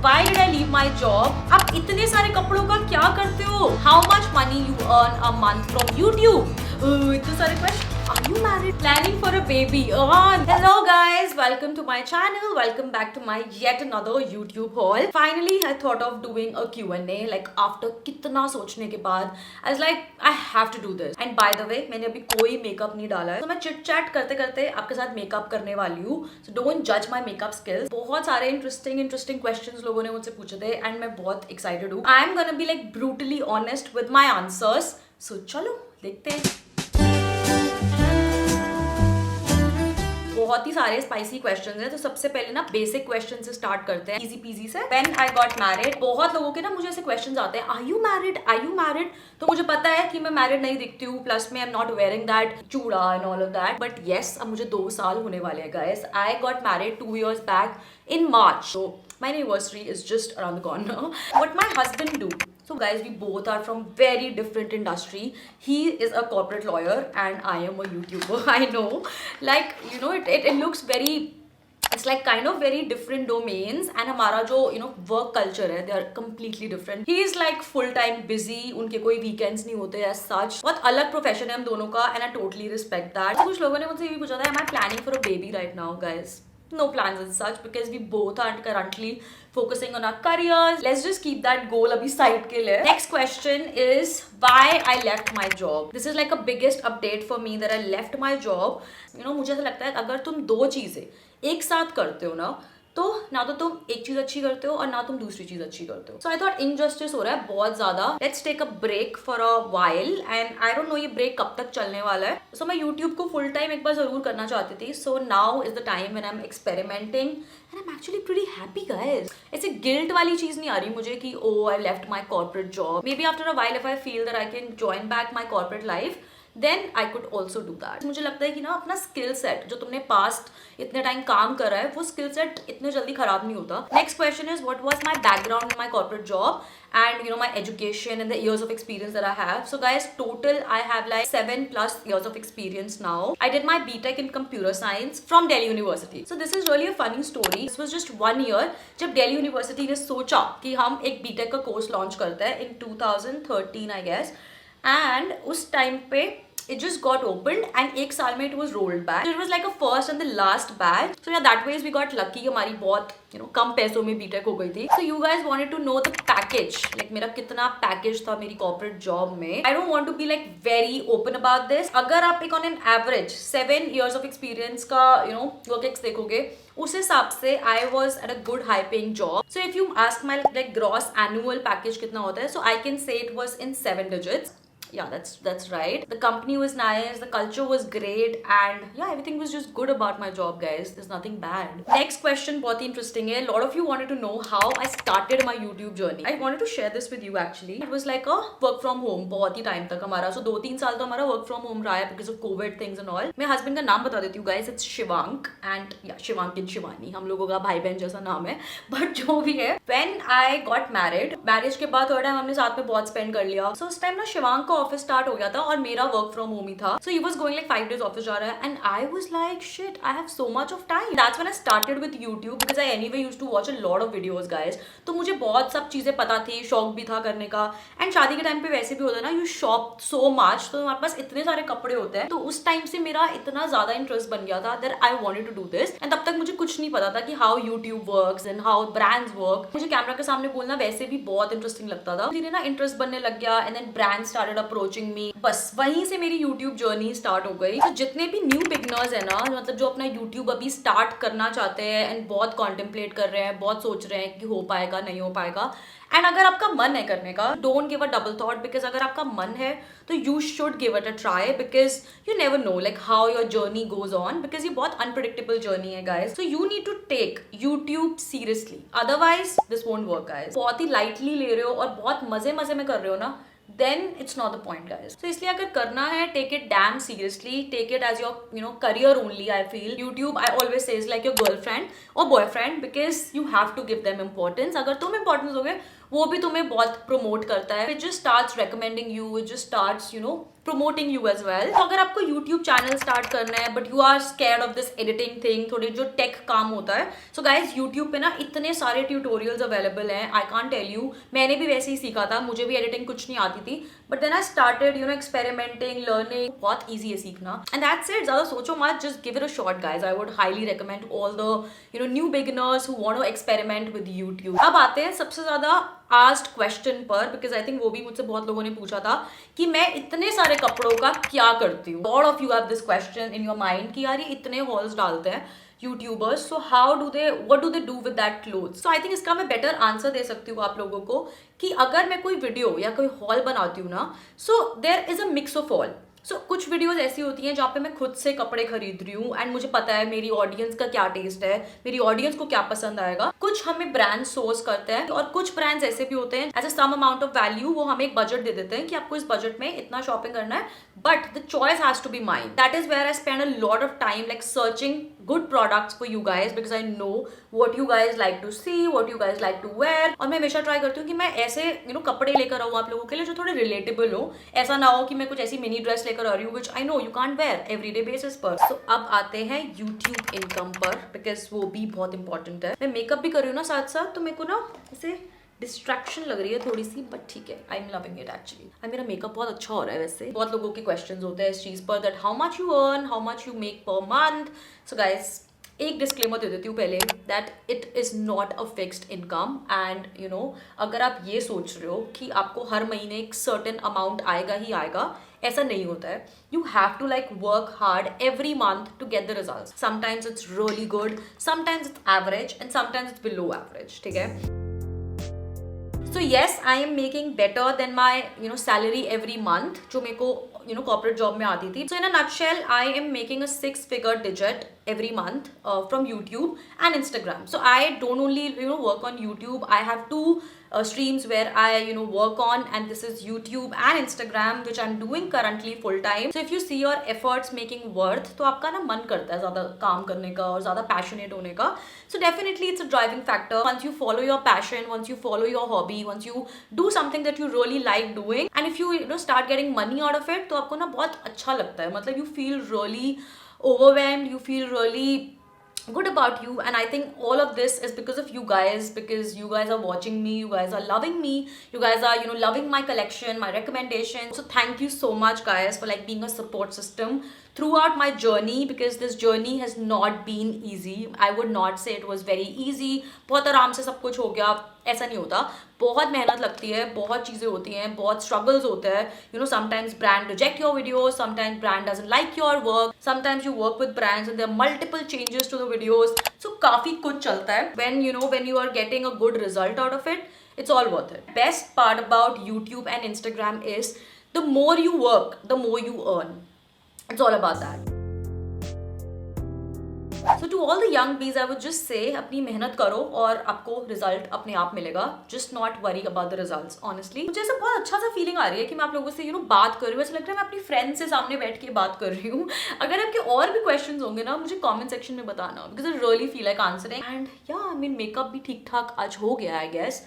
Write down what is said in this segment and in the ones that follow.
Why did I leave my job? आप इतने सारे कपड़ों का क्या करते हो? How much money you earn a month from YouTube? इतने सारे question. Are you married? Planning for a baby? Hello guys, welcome to my channel. Welcome back to my yet another YouTube haul. Finally, I thought of doing a Q&A. Like after कितना सोचने के बाद, I was like, I have to do this. And by the way, मैंने अभी कोई makeup नहीं डाला है, तो मैं चिट चैट करते करते आपके साथ मेकअप करने वाली हूँ. So don't judge my makeup skills. बहुत सारे interesting questions लोगों ने मुझसे पूछे थे, and मैं बहुत excited हूँ. I'm gonna be like brutally honest with my answers. So चलो देखते हैं. बहुत ही सारे स्पाइसी क्वेश्चंस हैं, तो सबसे पहले ना बेसिक क्वेश्चन से स्टार्ट करते हैं, इजी पीजी से. व्हेन आई गॉट मैरिड, बहुत लोगों के ना मुझे ऐसे क्वेश्चंस आते हैं, आर यू मैरिड. तो मुझे पता है कि मैं मैरिड नहीं दिखती हूँ, प्लस में I am not wearing that चूड़ा and all of that, but yes, अब मुझे 2 साल होने वाले हैं guys. I got married 2 years back in March, so my anniversary is just around the corner. What my husband do? So guys, we both are from very different industry. He is a corporate lawyer and I am a YouTuber. I know, like you know, it looks very, it's like kind of very different domains, and हमारा जो work culture है, they are completely different. He is like full time busy, उनके कोई weekends नहीं होते as such. बहुत अलग profession है हम दोनों का, and I totally respect that. कुछ लोगों ने मुझसे ये भी पूछा था, am I planning for a baby right now, guys? No plans as such, because we both aren't currently focusing on our careers. Let's just keep that goal abhi side ke liye. Next question is why I left my job. This is like a biggest update for me that I left my job. मुझे ऐसा लगता है अगर तुम 2 चीजें एक साथ करते हो तो ना तो तुम एक चीज अच्छी करते हो और ना तुम दूसरी चीज अच्छी करते हो. सो आई थॉट इनजस्टिस हो रहा है बहुत ज्यादा. Let's take a break for a while, and I don't know ये ब्रेक कब तक चलने वाला है. सो मैं यूट्यूब को फुल टाइम एक बार जरूर करना चाहती थी. So now is the time when I am experimenting and I am actually pretty happy guys. ऐसे गिल्ट वाली चीज नहीं आ रही मुझे कि oh I left my corporate job. May be after a while if I feel that I can join back my corporate life, then I could also do that. मुझे लगता है कि अपना स्किल सेट जो तुमने पास्ट इतने time काम करा है, वो स्किल सेट इतने जल्दी खराब नहीं होता. Next question is what was my background in my corporate job and my education and the years of experience that I have. So guys, total I have like 7+ years of experience now. I did my BTech in computer science from Delhi University. So this is really a funny story. This was just 1 year जब Delhi University ने सोचा कि हम एक BTech का course launch करते हैं in 2013 I guess, and उस टाइम पे it just got opened and एक साल में it was rolled back. So it was like a first and the last batch. So yeah, that ways we got lucky. हमारी बहुत कम पैसों में BTech हो गई थी. So you guys wanted to know the package, like मेरा कितना package था मेरी corporate job में. I don't want to be like very open about this. अगर आप एक on an average 7 years of experience का work ex देखोगे, उस हिसाब से I was at a good high paying job. So if you ask my like gross annual package कितना होता है, so I can say it was in 7 digits. Yeah, that's right. The company was nice, the culture was great, and yeah, everything was just good about my job, guys. There's nothing bad. Next question बहुत ही interesting है. A lot of you wanted to know how I started my YouTube journey. I wanted to share this with you actually. It was like a work from home बहुत ही time तक हमारा. So 2-3 साल तो हमारा work from home रहा है because of COVID things and all. मैं husband का नाम बता देती हूँ guys. It's Shivank, and yeah, Shivank and Shivani. हम लोगों का भाई बहन जैसा नाम है. But जो भी है, when I got married, marriage के बाद थोड़ा टाइम हमने साथ में बहुत spend कर लिया. So उस टाइम ना शिवांक का ऑफिस स्टार्ट हो गया था और मेरा वर्क फ्रॉम होम ही था. So he was going like 5 days office जा रहा है, and I was like shit, I have so much of time. That's when I started with YouTube because I anyway used to watch a lot of videos guys. तो मुझे बहुत सब चीजें पता थी, शौक भी था करने का. एंड शादी के टाइम पे वैसे भी होता है ना, यू शॉप सो मच, तो हमारे पास इतने सारे कपड़े होते हैं. तो उस टाइम से मेरा इतना ज्यादा इंटरेस्ट बन गया था that I wanted to do this. And तब तक मुझे कुछ नहीं पता था कि how YouTube works and how brands work. मुझे कैमरा के सामने बोलना वैसे भी बहुत इंटरेस्टिंग लगता था. धीरे ना इंटरेस्ट बनने लग गया, and then brand started approaching me. बस वहीं से मेरी YouTube जर्नी स्टार्ट हो गई. तो जितने भी न्यू बिगनर्स है ना, मतलब जो अपना YouTube अभी स्टार्ट करना चाहते हैं एंड बहुत कॉन्टेम्पलेट कर रहे हैं, बहुत सोच रहे हैं कि हो पाएगा नहीं हो पाएगा, एंड अगर आपका मन है करने का, don't give a double thought, because अगर आपका मन है तो you should give it a try, because you never know like how your journey goes on, because ये बहुत अनप्रिडिक्टेबल जर्नी है guys. So you need to take YouTube seriously, otherwise this won't work guys. बहुत ही lightly ले रहे हो और बहुत मजे मजे में कर रहे हो ना, then it's not the point guys. So इसलिए अगर करना है, take it damn seriously, take it as your career only. I feel YouTube, I always say, is like your girlfriend or boyfriend, because you have to give them importance. अगर तुम importance दोगे, वो भी तुम्हें बहुत promote करता है. It just starts recommending you, it just starts promoting you as well. तो अगर आपको YouTube चैनल स्टार्ट करना है but you are scared of this editing thing, थोड़ी जो टेक काम होता है, सो गाइज YouTube पे ना इतने सारे ट्यूटोरियल्स अवेलेबल हैं, आई कांट टेल यू. मैंने भी वैसे ही सीखा था, मुझे भी एडिटिंग कुछ नहीं आती थी, but then I started experimenting, learning. बहुत ईजी है सीखना. And that's it. ज्यादा सोचो मत, just give it a shot guys. I would highly recommend all the new beginners who want to experiment with YouTube. अब आते हैं सबसे ज्यादा आस्क्ड क्वेश्चन पर, बिकॉज आई थिंक वो भी मुझसे बहुत लोगों ने पूछा था कि मैं इतने सारे कपड़ों का क्या करती हूँ. Lot of you have this question in your mind कि यार ये इतने हॉल्स डालते हैं YouTubers, so what do they do with that clothes. So I think इसका मैं बेटर आंसर दे सकती हूँ आप लोगों को कि अगर मैं कोई वीडियो या कोई हॉल बनाती हूँ ना, so there is a mix of all. So कुछ वीडियोस ऐसी होती हैं जहाँ पे मैं खुद से कपड़े खरीद रही हूँ एंड मुझे पता है मेरी ऑडियंस का क्या टेस्ट है, मेरी ऑडियंस को क्या पसंद आएगा. कुछ हमें ब्रांड सोर्स करते हैं और कुछ ब्रांड्स ऐसे भी होते हैं as a sum amount of value, वो हमें एक बजट दे देते हैं कि आपको इस बजट में इतना शॉपिंग करना है, but the choice has to be mind. That is where I spend a lot of time like searching good products for you guys because I know what you guys like to see, what you guys like to wear. और मैं हमेशा try करती हूँ कि मैं ऐसे कपड़े लेकर आऊँ आप लोगों के लिए जो थोड़े रिलेटेबल हो. ऐसा ना हो कि मैं कुछ ऐसी मिनी ड्रेस लेकर आ रही हूँ which I know you can't wear everyday basis पर. So अब आते हैं YouTube इनकम पर, बिकॉज वो भी बहुत इंपॉर्टेंट है. मैं मेकअप भी कर रही हूँ ना साथ साथ, तो मेरे को ना ऐसे डिस्ट्रैक्शन लग रही है थोड़ी सी, बट ठीक है, I am loving it actually. मेरा मेकअप बहुत अच्छा हो रहा है. वैसे बहुत लोगों के क्वेश्चंस होते हैं इस चीज़ पर, that how much you earn, how much you make per month. So guys एक डिस्क्लेमर दे देती हूँ पहले, that it is not a fixed income. And अगर आप ये सोच रहे हो कि आपको हर महीने एक सर्टेन अमाउंट आएगा ही आएगा, ऐसा नहीं होता है. You have to like work hard every month to get the result. Sometimes it's really good, sometimes it's average and sometimes it's below average. ठीक है. So yes, I am making better than my salary every month जो मेरे को corporate job में आती थी. So in a nutshell, I am making a 6-figure digit every month from YouTube and Instagram. So I don't only work on YouTube. I have two streams where I work on, and this is YouTube and Instagram which I'm doing currently full time. So if you see your efforts making worth, तो आपका ना मन करता है ज़्यादा काम करने का और ज़्यादा passionate होने का. So definitely it's a driving factor. Once you follow your passion, once you follow your hobby, once you do something that you really like doing, and if you start getting money out of it, तो आपको ना बहुत अच्छा लगता है. मतलब you feel really overwhelmed, you feel really good about you. And I think all of this is because of you guys, because you guys are watching me, you guys are loving me, you guys are loving my collection, my recommendations. So thank you so much guys for like being a support system throughout my journey, because this journey has not been easy. I would not say it was very easy. बहुत आराम से सब कुछ हो गया, ऐसा नहीं होता. बहुत मेहनत लगती है, बहुत चीज़ें होती हैं, बहुत स्ट्रगल्स होते हैं. Sometimes brand reject your videos, sometimes brand doesn't like your work, sometimes you work with brands and there are multiple changes to the videos. So काफ़ी कुछ चलता है. When you are getting a good result out of it, it's all worth it. Best part about YouTube and Instagram is the more you work, the more you earn. It's all about that. So to all the young bees, I would just say अपनी मेहनत करो और आपको result अपने आप मिलेगा. Just not worry about the results, honestly. मुझे ऐसा बहुत अच्छा सा फीलिंग आ रही है कि मैं आप लोगों से बात कर रही हूँ. ऐसा लग रहा है मैं अपनी फ्रेंड से सामने बैठ के बात कर रही हूँ. अगर आपके और भी क्वेश्चंस होंगे ना, मुझे कमेंट सेक्शन में बताना, because I really feel like answering. And yeah, I mean makeup भी ठीक ठाक आज हो गया I guess.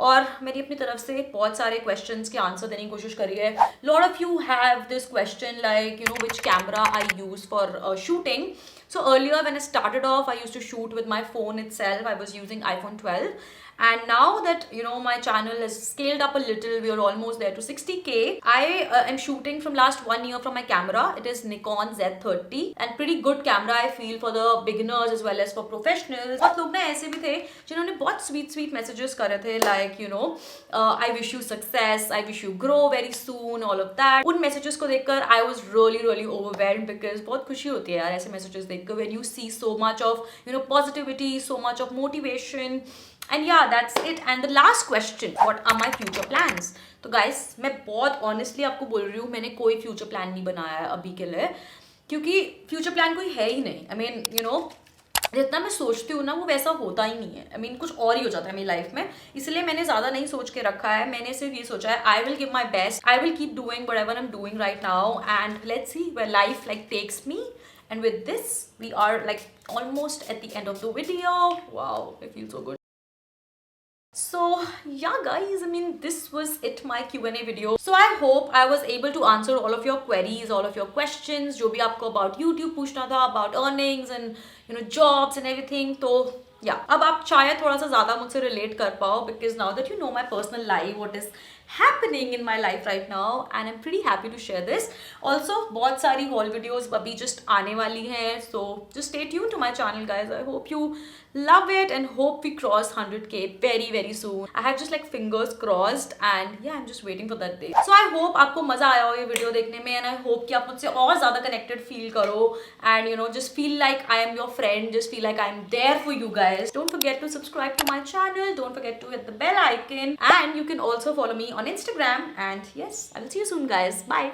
और मेरी अपनी तरफ से बहुत सारे क्वेश्चंस के आंसर देने की कोशिश करी है. Lot of you have this question like which camera I use for shooting. So earlier when I started off, I used to shoot with my phone itself. I was using iPhone 12. And now that my channel has scaled up a little, we are almost there to 60K. I am shooting from last 1 year from my camera. It is Nikon Z30 and pretty good camera I feel for the beginners as well as for professionals. बहुत लोग ना ऐसे भी थे जिन्होंने बहुत sweet messages करे थे like I wish you success, I wish you grow very soon, all of that. उन messages को देखकर I was really overwhelmed, because बहुत खुशी होती है यार ऐसे messages देखकर when you see so much of positivity, so much of motivation. And yeah, that's it. And the last question, what are my future plans? तो guys, मैं बहुत honestly आपको बोल रही हूँ, मैंने कोई future plan नहीं बनाया है अभी के लिए, क्योंकि future plan कोई है ही नहीं. I mean, जितना मैं सोचती हूँ ना वो वैसा होता ही नहीं है. I mean, कुछ और ही हो जाता है मेरी लाइफ में, इसलिए मैंने ज़्यादा नहीं सोच के रखा है. मैंने सिर्फ ये सोचा है I will give my best, I will keep doing whatever I'm doing right now, and let's see where life like takes me. And with this, we are like almost at the end of the video. Wow, it feels so good. So yeah guys, I mean this was it, my Q&A video. So I hope I was able to answer all of your queries, all of your questions जो भी आपको about YouTube पूछना था, about earnings and jobs and everything. तो yeah, अब आप शायद थोड़ा सा ज़्यादा मुझसे relate कर पाओ, because now that you know my personal life, what is happening in my life right now, and I'm pretty happy to share this. Also बहुत सारी haul videos अभी just आने वाली हैं, so just stay tuned to my channel guys. I hope you love it and hope we cross 100k very soon. I have just like fingers crossed and yeah, I'm just waiting for that day. So I hope आपको मजा आया हो ये video देखने में, and I hope कि आप मुझसे और ज़्यादा connected feel करो, and just feel like I am your friend, just feel like I'm there for you guys. Don't forget to subscribe to my channel, don't forget to hit the bell icon, and you can also follow me on Instagram. And yes, I will see you soon guys. Bye.